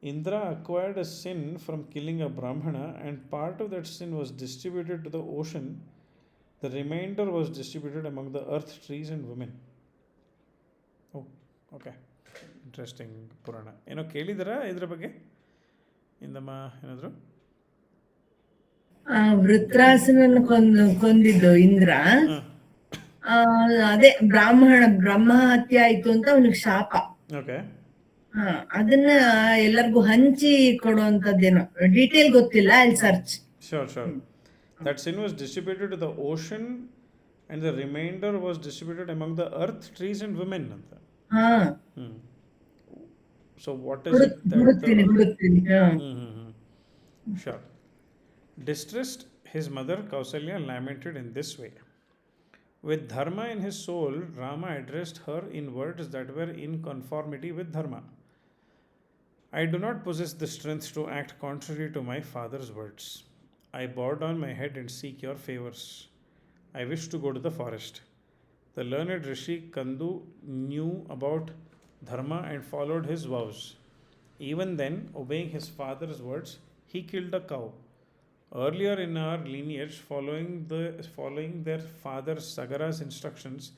[SPEAKER 1] Indra acquired a sin from killing a Brahmana, and part of that sin was distributed to the ocean. The remainder was distributed among the earth, trees, and women. Oh, okay. Interesting ಪುರಾಣ ಏನೋ ಕೇಳಿದ್ದೀರಾ ಇದ್ರ ಬಗ್ಗೆ ಇಂದಮ್ಮ ಏನಾದರೂ
[SPEAKER 2] ವೃತ್ರಾಸುರನ ಕೊಂದಿದ್ದು ಇಂದ್ರ. ಅದೇ ಬ್ರಹ್ಮ ಹತ್ಯೆ ಆಯ್ತು ಅಂತ ಅವನಿಗೆ ಶಾಪ.
[SPEAKER 1] ಓಕೆ.
[SPEAKER 2] ಅದನ್ನ ಎಲ್ಲರಿಗೂ ಹಂಚಿ ಕೊಡುವಂತದ್ದೇನೋ ಡೀಟೇಲ್ ಗೊತ್ತಿಲ್ಲ. I search.
[SPEAKER 1] Sure. That sin was distributed to the ocean and the remainder was distributed among the earth, trees and women ಅಂತ. So what is it that Sure. Distressed, his mother Kausalya lamented in this way. With dharma in his soul, Rama addressed her in words that were in conformity with dharma. I do not possess the strength to act contrary to my father's words. I bow down my head and seek your favors. I wish to go to the forest. The learned Rishi Kandu knew about dharma and followed his vows. Even then, obeying his father's words, he killed a cow. Earlier in our lineage, following their father Sagara's instructions,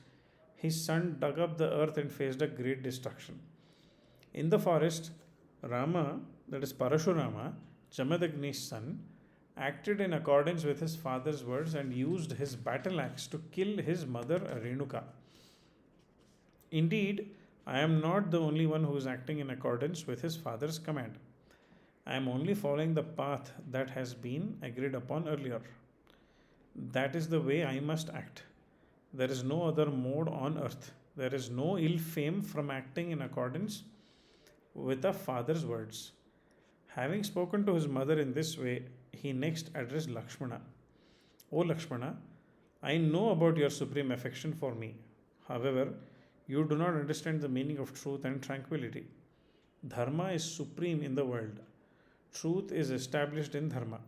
[SPEAKER 1] his son dug up the earth and faced a great destruction. In the forest, Rama, that is Parashurama, Jamadagni's son, acted in accordance with his father's words and used his battle axe to kill his mother Renuka. Indeed, I am not the only one who is acting in accordance with his father's command. I am only following the path that has been agreed upon earlier. That is the way I must act. There is no other mode on earth. There is no ill fame from acting in accordance with a father's words. Having spoken to his mother in this way, he next addressed Lakshmana. O Lakshmana, I know about your supreme affection for me. However, you do not understand the meaning of truth and tranquility. Dharma is supreme in the world. Truth is established in Dharma.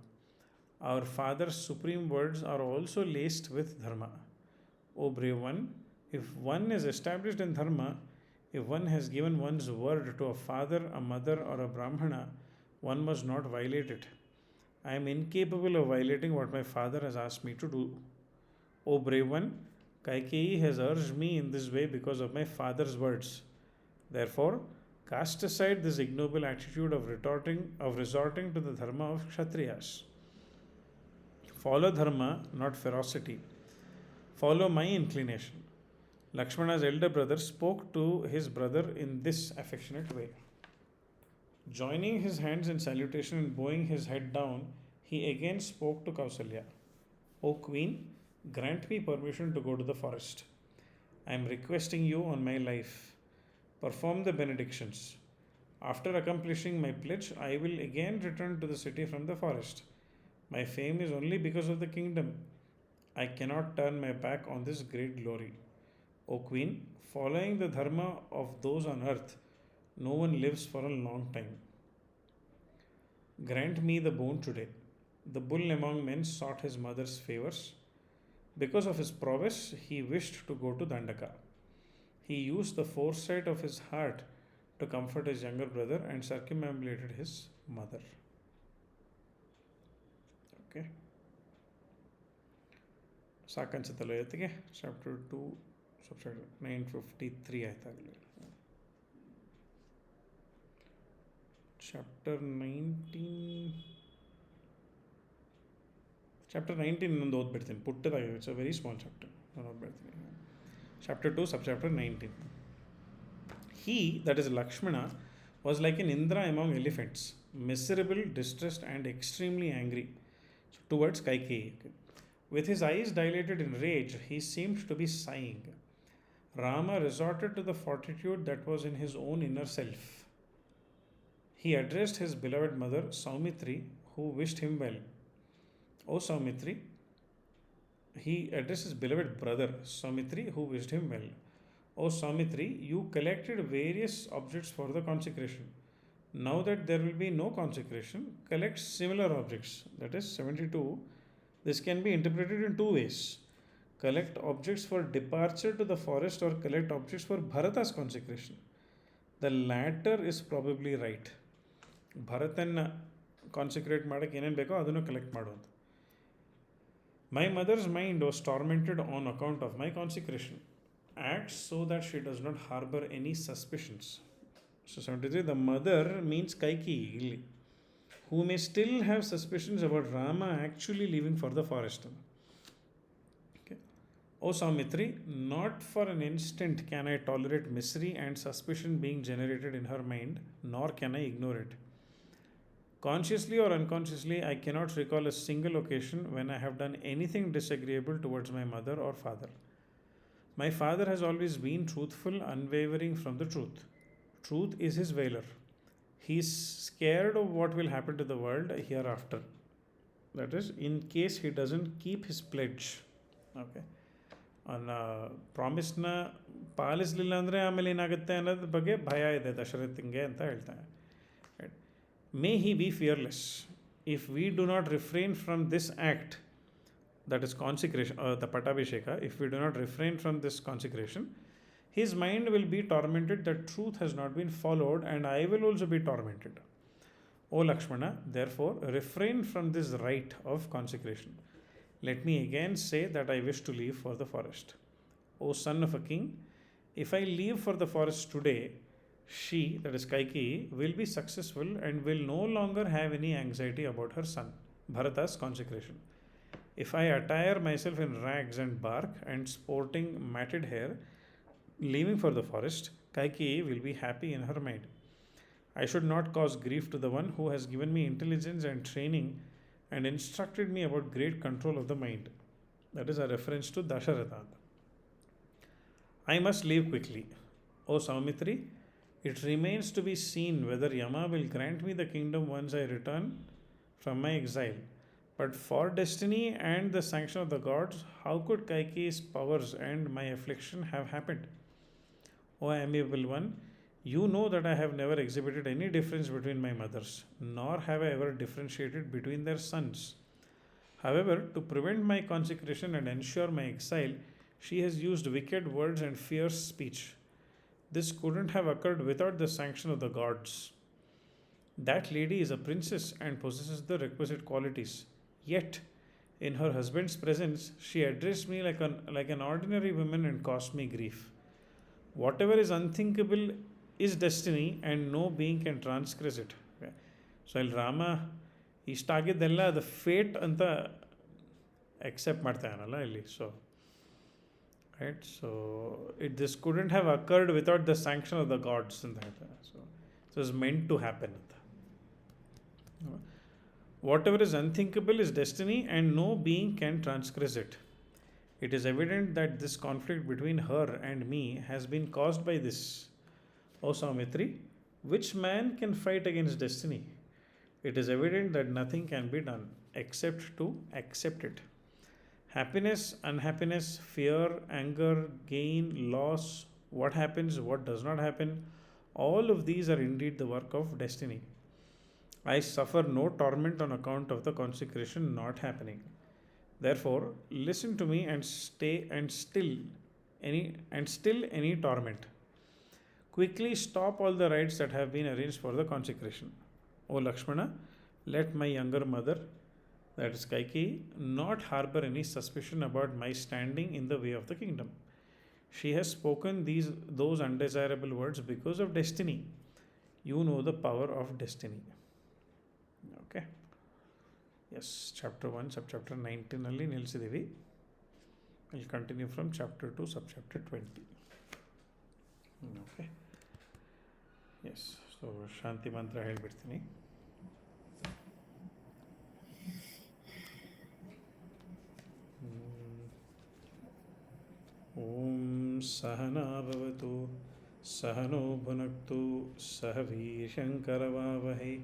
[SPEAKER 1] Our Father's supreme words are also laced with Dharma. O brave one, if one is established in Dharma, if one has given one's word to a father, a mother, or a Brahmana, one must not violate it. I am incapable of violating what my father has asked me to do. O brave one, Kaikeyi has urged me in this way because of my father's words. Therefore, cast aside this ignoble attitude of resorting to the dharma of Kshatriyas. Follow dharma, not ferocity. Follow my inclination. Lakshmana's elder brother spoke to his brother in this affectionate way. Joining his hands in salutation and bowing his head down, he again spoke to Kausalya. O Queen, grant me permission to go to the forest. I am requesting you on my life. Perform the benedictions. After accomplishing my pledge, I will again return to the city from the forest. My fame is only because of the kingdom. I cannot turn my back on this great glory. O Queen, following the dharma of those on earth, no one lives for a long time. Grant me the boon today. The bull among men sought his mother's favors. Because of his prowess, he wished to go to Dandaka. He used the foresight of his heart to comfort his younger brother and circumambulated his mother. Okay. ಸಾಕನ್ಸುತ್ತಲ್ಲ ಇವತ್ತಿಗೆ chapter 2 subject 953 ಆಯ್ತಾಗಲಿ. Chapter 19 ಇನ್ನೊಂದು ಓದ್ಬಿಡ್ತೀನಿ, ಪುಟ್ಟದಾಗಿದೆ. It's a very small chapter, ನಾನು ಓದ್ಬಿಡ್ತೀನಿ. Chapter 2 sub chapter 19. He, that is Lakshmana, was like an Indra among elephants, miserable, distressed, and extremely angry. So, towards Kaikeyi. Okay. With his eyes dilated in rage, he seemed to be sighing. Rama resorted to the fortitude that was in his own inner self. He addressed his beloved mother, Saumitri, who wished him well. O Saumitri, he addressed his beloved brother, Saumitri, who wished him well. O Saumitri, you collected various objects for the consecration. Now that there will be no consecration, collect similar objects. That is 72. This can be interpreted in two ways. Collect objects for departure to the forest or collect objects for Bharata's consecration. The latter is probably right. Bharatana consecrate ಮಾಡಕ್ಕೆ ಏನೇನು ಬೇಕೋ ಅದನ್ನು collect ಮಾಡೋದು. My mother's mind was tormented on account of my consecration. Act so that she does not harbor any suspicions. So 73, the mother means Kaikeyi, who may still have suspicions about Rama actually leaving for the forest. Okay. O Saumitri, not for an instant can I tolerate misery and suspicion being generated in her mind, nor can I ignore it. Consciously or unconsciously, I cannot recall a single occasion when I have done anything disagreeable towards my mother or father. My father has always been truthful, unwavering from the truth. Truth is his valor. He is scared of what will happen to the world hereafter. That is, in case he doesn't keep his pledge. Okay. ಪ್ರಾಮಿಸ್ನ ಪಾಲಿಸಲಿಲ್ಲ ಅಂದರೆ ಆಮೇಲೆ ಏನಾಗುತ್ತೆ ಅನ್ನೋದ್ರ ಬಗ್ಗೆ ಭಯ ಇದೆ ದಶರಥಂಗೆ ಅಂತ ಹೇಳ್ತಾನೆ. May he be fearless. If we do not refrain from this act, that is consecration, the Patabhisheka, if we do not refrain from this consecration, his mind will be tormented that truth has not been followed, and I will also be tormented. O Lakshmana, therefore, refrain from this rite of consecration. Let me again say that I wish to leave for the forest. O son of a king, if I leave for the forest today, she, that is Kaikeyi, will be successful and will no longer have any anxiety about her son, Bharata's consecration. If I attire myself in rags and bark and sporting matted hair, leaving for the forest, Kaikeyi will be happy in her mind. I should not cause grief to the one who has given me intelligence and training and instructed me about great control of the mind. That is a reference to Dasharatha. I must leave quickly. O Saumitri, It remains to be seen whether Yama will grant me the kingdom once I return from my exile. But for destiny and the sanction of the gods, how could Kaikeyi's powers and my affliction have happened? O amiable one, you know that I have never exhibited any difference between my mothers, nor have I ever differentiated between their sons. However, to prevent my consecration and ensure my exile, she has used wicked words and fierce speech. This couldn't have occurred without the sanction of the gods. That lady is a princess and possesses the requisite qualities. Yet, in her husband's presence, she addressed me like an ordinary woman and caused me grief. Whatever is unthinkable is destiny, and no being can transgress it. Okay. So ಇಲ್ಲಿ ರಾಮ ಇಷ್ಟ ಆಗಿದ್ದೆಲ್ಲ ಅದು fate ಅಂತ accept ಮಾಡ್ತಾನಲ್ಲ ಇಲ್ಲಿ. So right, so this couldn't have occurred without the sanction of the gods ಅಂತ ಹೇಳ್ತಾರೆ. So it was meant to happen ಅಂತ. Whatever is unthinkable is destiny, and no being can transgress it. It is evident that this conflict between her and me has been caused by this. O Saumitri, which man can fight against destiny? It is evident that nothing can be done except to accept it. Happiness, unhappiness, fear, anger, gain, loss, what happens, what does not happen, all of these are indeed the work of destiny. I suffer no torment on account of the consecration not happening. Therefore, listen to me and stay and still any torment. Quickly stop all the rites that have been arranged for the consecration. O Lakshmana, let my younger mother, that is Kaikeyi, not harbor any suspicion about my standing in the way of the kingdom. She has spoken those undesirable words because of destiny. You know the power of destiny. Okay. Yes, chapter 1, subchapter 19 ಅಲ್ಲಿ ನಿಲ್ಲಿಸಿದ್ದೀವಿ. We'll continue from chapter 2, subchapter 20. Okay. Yes, so ಶಾಂತಿ ಮಂತ್ರ ಹೇಳ್ಬಿಡ್ತೀನಿ. ಓಂ ಸಹನಾ ಭವತು सहनो भुनक्तु सह वीर्यङ्करवावहै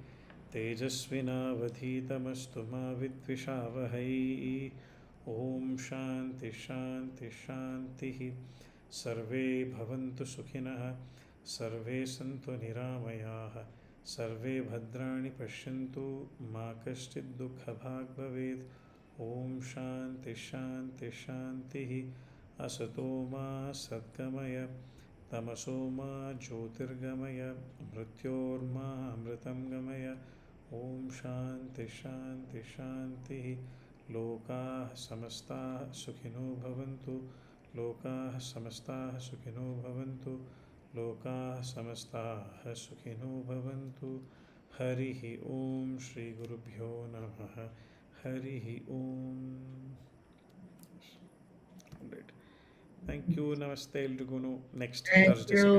[SPEAKER 1] तेजस्विनावधीतमस्तु मा विद्विषावहै. ॐ शान्ति शान्ति शान्तिः. सर्वे भवन्तु सुखिनः, सर्वे सन्तु निरामयाः, सर्वे भद्राणि पश्यन्तु, मा कश्चित् दुःखभाग् भवेत्. ॐ शान्ति शान्ति शान्तिः. असतो मा सद्गमय, तमसो मा ज्योतिर्गमय, मृत्योर्मा अमृतं गमय. ॐ शान्ति शान्ति शान्तिः. लोकाः समस्ताः सुखिनो भवन्तु, लोकाः समस्ताः सुखिनो भवन्तु, लोकाः समस्ताः सुखिनो भवन्तु. हरिः ॐ श्री गुरुभ्यो नमः. हरिः ॐ. Thank you. Namaste. Elrigunu. Next
[SPEAKER 2] Thank
[SPEAKER 1] Thursday.
[SPEAKER 2] you.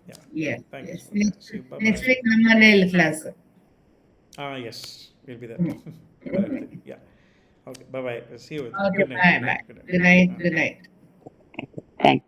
[SPEAKER 1] Yeah.
[SPEAKER 2] Yes,
[SPEAKER 1] Thank
[SPEAKER 2] yes.
[SPEAKER 1] you. See you. Bye
[SPEAKER 2] Next
[SPEAKER 1] bye.
[SPEAKER 2] week, Namanel class.
[SPEAKER 1] Yes. We'll be there. Yeah. Okay. Bye bye. See you.
[SPEAKER 2] Okay,
[SPEAKER 1] Good night.
[SPEAKER 2] bye,
[SPEAKER 1] Good
[SPEAKER 2] bye.
[SPEAKER 1] night. Good night.
[SPEAKER 2] Good night, good night.
[SPEAKER 3] Thank